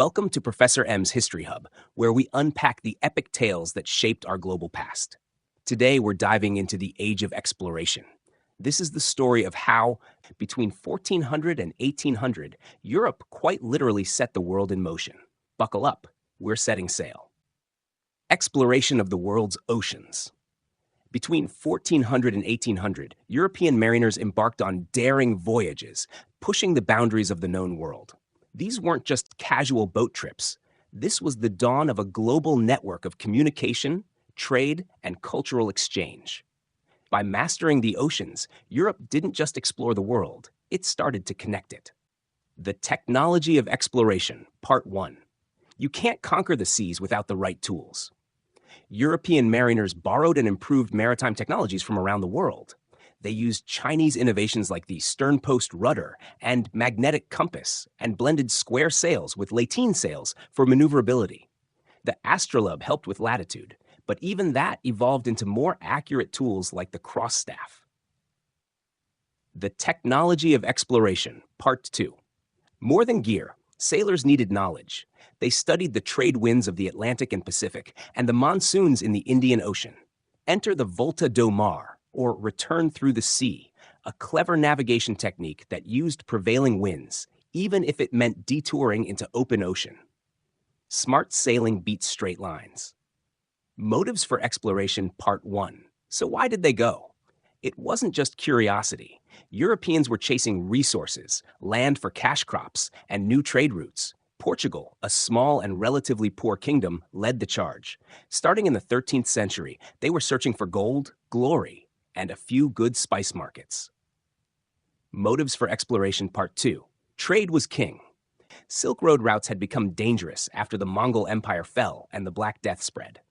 Welcome to Professor M's History Hub, where we unpack the epic tales that shaped our global past. Today, we're diving into the Age of Exploration. This is the story of how, between 1400 and 1800, Europe quite literally set the world in motion. Buckle up, we're setting sail. Exploration of the world's oceans. Between 1400 and 1800, European mariners embarked on daring voyages, pushing the boundaries of the known world. These weren't just casual boat trips. This was the dawn of a global network of communication, trade, and cultural exchange. By mastering the oceans, Europe didn't just explore the world, it started to connect it. The Technology of Exploration, Part 1. You can't conquer the seas without the right tools. European mariners borrowed and improved maritime technologies from around the world. They used Chinese innovations like the sternpost rudder and magnetic compass and blended square sails with lateen sails for maneuverability. The astrolabe helped with latitude, but even that evolved into more accurate tools like the cross staff. The Technology of Exploration, Part 2. More than gear, sailors needed knowledge. They studied the trade winds of the Atlantic and Pacific and the monsoons in the Indian Ocean. Enter the Volta do Mar, or return through the sea, a clever navigation technique that used prevailing winds, even if it meant detouring into open ocean. Smart sailing beats straight lines. Motives for Exploration, Part 1. So why did they go? It wasn't just curiosity. Europeans were chasing resources, land for cash crops, and new trade routes. Portugal, a small and relatively poor kingdom, led the charge. Starting in the 13th century, they were searching for gold, glory, and a few good spice markets. Motives for Exploration, Part 2. Trade was king. Silk Road routes had become dangerous after the Mongol Empire fell and the Black Death spread.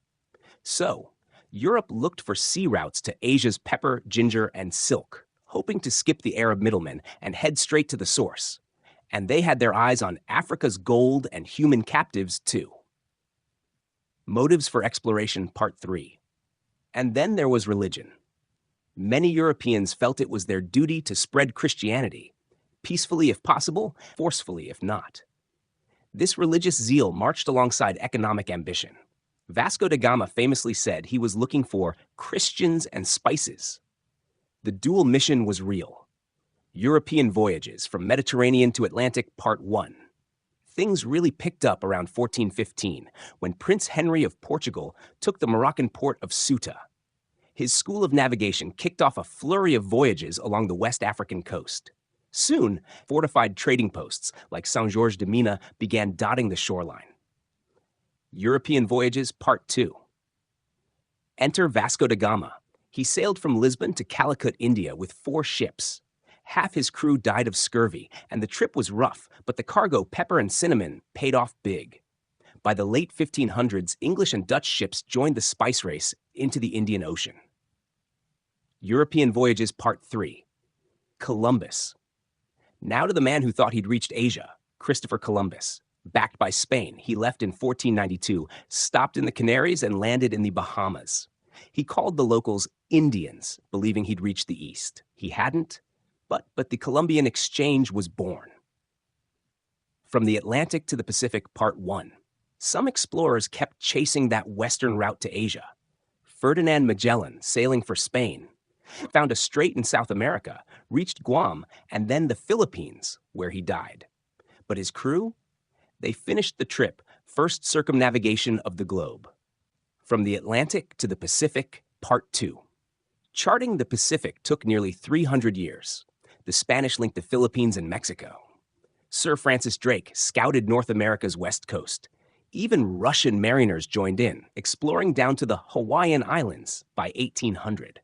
So, Europe looked for sea routes to Asia's pepper, ginger, and silk, hoping to skip the Arab middlemen and head straight to the source. And they had their eyes on Africa's gold and human captives, too. Motives for Exploration, Part 3. And then there was religion. Many Europeans felt it was their duty to spread Christianity, peacefully if possible, forcefully if not. This religious zeal marched alongside economic ambition. Vasco da Gama famously said he was looking for Christians and spices. The dual mission was real. European voyages from Mediterranean to Atlantic, Part 1. Things really picked up around 1415 when Prince Henry of Portugal took the Moroccan port of Ceuta. His school of navigation kicked off a flurry of voyages along the West African coast. Soon, fortified trading posts like Saint-Georges de Mina began dotting the shoreline. European voyages, Part 2. Enter Vasco da Gama. He sailed from Lisbon to Calicut, India with 4 ships. Half his crew died of scurvy, and the trip was rough, but the cargo, pepper and cinnamon, paid off big. By the late 1500s, English and Dutch ships joined the spice race into the Indian Ocean. European voyages, Part 3. Columbus. Now to the man who thought he'd reached Asia, Christopher Columbus. Backed by Spain, he left in 1492, stopped in the Canaries, and landed in the Bahamas. He called the locals Indians, believing he'd reached the East. He hadn't, but the Columbian Exchange was born. From the Atlantic to the Pacific, Part 1. Some explorers kept chasing that western route to Asia. Ferdinand Magellan, sailing for Spain, found a strait in South America, reached Guam, and then the Philippines, where he died. But his crew? They finished the trip, first circumnavigation of the globe. From the Atlantic to the Pacific, Part 2. Charting the Pacific took nearly 300 years. The Spanish linked the Philippines and Mexico. Sir Francis Drake scouted North America's west coast. Even Russian mariners joined in, exploring down to the Hawaiian Islands by 1800.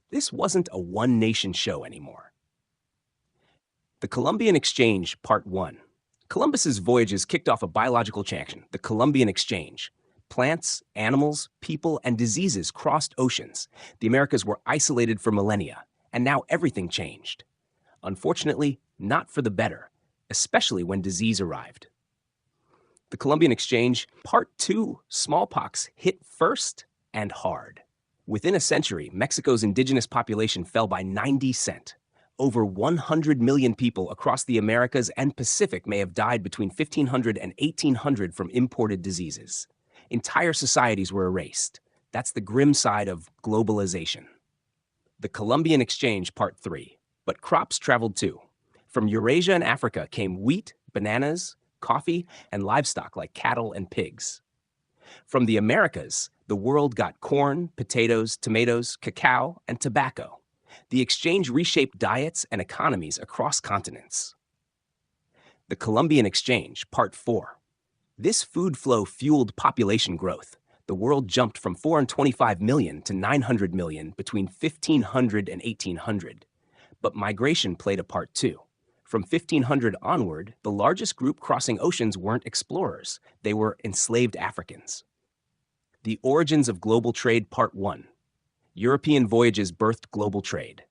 This wasn't a one-nation show anymore. The Columbian Exchange, Part 1. Columbus's voyages kicked off a biological chain, the Columbian Exchange. Plants, animals, people, and diseases crossed oceans. The Americas were isolated for millennia, and now everything changed. Unfortunately, not for the better, especially when disease arrived. The Columbian Exchange, Part 2, smallpox hit first and hard. Within a century, Mexico's indigenous population fell by 90%. Over 100 million people across the Americas and Pacific may have died between 1500 and 1800 from imported diseases. Entire societies were erased. That's the grim side of globalization. The Columbian Exchange, Part 3. But crops traveled too. From Eurasia and Africa came wheat, bananas, coffee, and livestock like cattle and pigs. From the Americas, the world got corn, potatoes, tomatoes, cacao, and tobacco. The exchange reshaped diets and economies across continents. The Columbian Exchange, Part 4. This food flow fueled population growth. The world jumped from 425 million to 900 million between 1500 and 1800. But migration played a part too. From 1500 onward, the largest group crossing oceans weren't explorers. They were enslaved Africans. The Origins of Global Trade, Part 1. European voyages birthed global trade.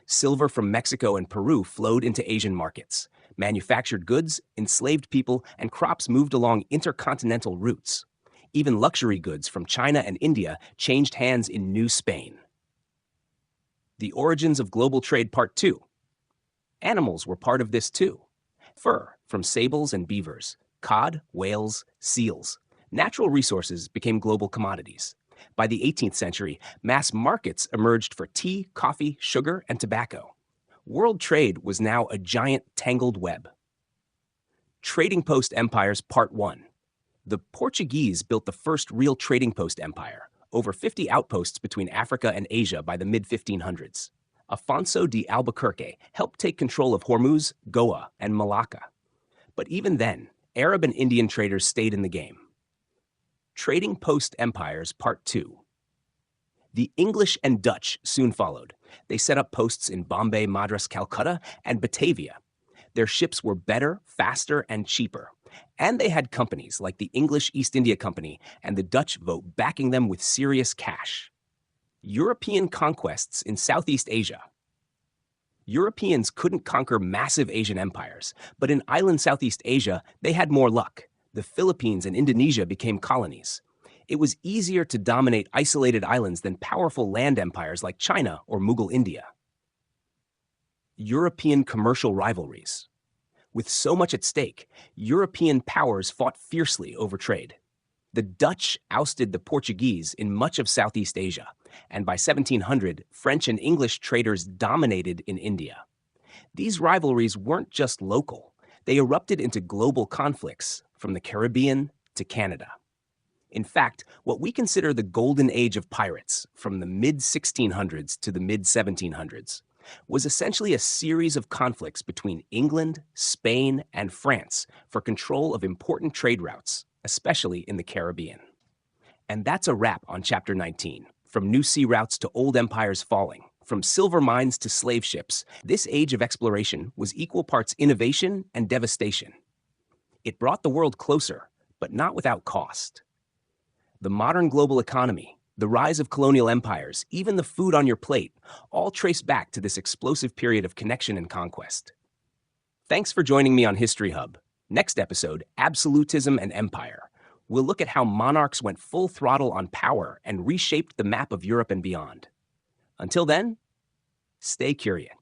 Silver from Mexico and Peru flowed into Asian markets. Manufactured goods, enslaved people, and crops moved along intercontinental routes. Even luxury goods from China and India changed hands in New Spain. The Origins of Global Trade, Part 2. Animals were part of this too. Fur from sables and beavers, cod, whales, seals. Natural resources became global commodities. By the 18th century, mass markets emerged for tea, coffee, sugar, and tobacco. World trade was now a giant tangled web. Trading Post Empires, Part 1. The Portuguese built the first real trading post empire, over 50 outposts between Africa and Asia by the mid-1500s. Afonso de Albuquerque helped take control of Hormuz, Goa, and Malacca. But even then, Arab and Indian traders stayed in the game. Trading Post Empires, Part 2. The English and Dutch soon followed. They set up posts in Bombay, Madras, Calcutta, and Batavia. Their ships were better, faster, and cheaper. And they had companies like the English East India Company and the Dutch vote backing them with serious cash. European conquests in Southeast Asia. Europeans couldn't conquer massive Asian empires, but in island Southeast Asia, they had more luck. The Philippines and Indonesia became colonies. It was easier to dominate isolated islands than powerful land empires like China or Mughal India. European commercial rivalries. With so much at stake, European powers fought fiercely over trade. The Dutch ousted the Portuguese in much of Southeast Asia, and by 1700, French and English traders dominated in India. These rivalries weren't just local. They erupted into global conflicts, from the Caribbean to Canada. In fact, what we consider the golden age of pirates, from the mid-1600s to the mid-1700s, was essentially a series of conflicts between England, Spain, and France for control of important trade routes, especially in the Caribbean. And that's a wrap on Chapter 19. From new sea routes to old empires falling, from silver mines to slave ships, this age of exploration was equal parts innovation and devastation. It brought the world closer, but not without cost. The modern global economy, the rise of colonial empires, even the food on your plate, all trace back to this explosive period of connection and conquest. Thanks for joining me on History Hub. Next episode, Absolutism and Empire. We'll look at how monarchs went full throttle on power and reshaped the map of Europe and beyond. Until then, stay curious.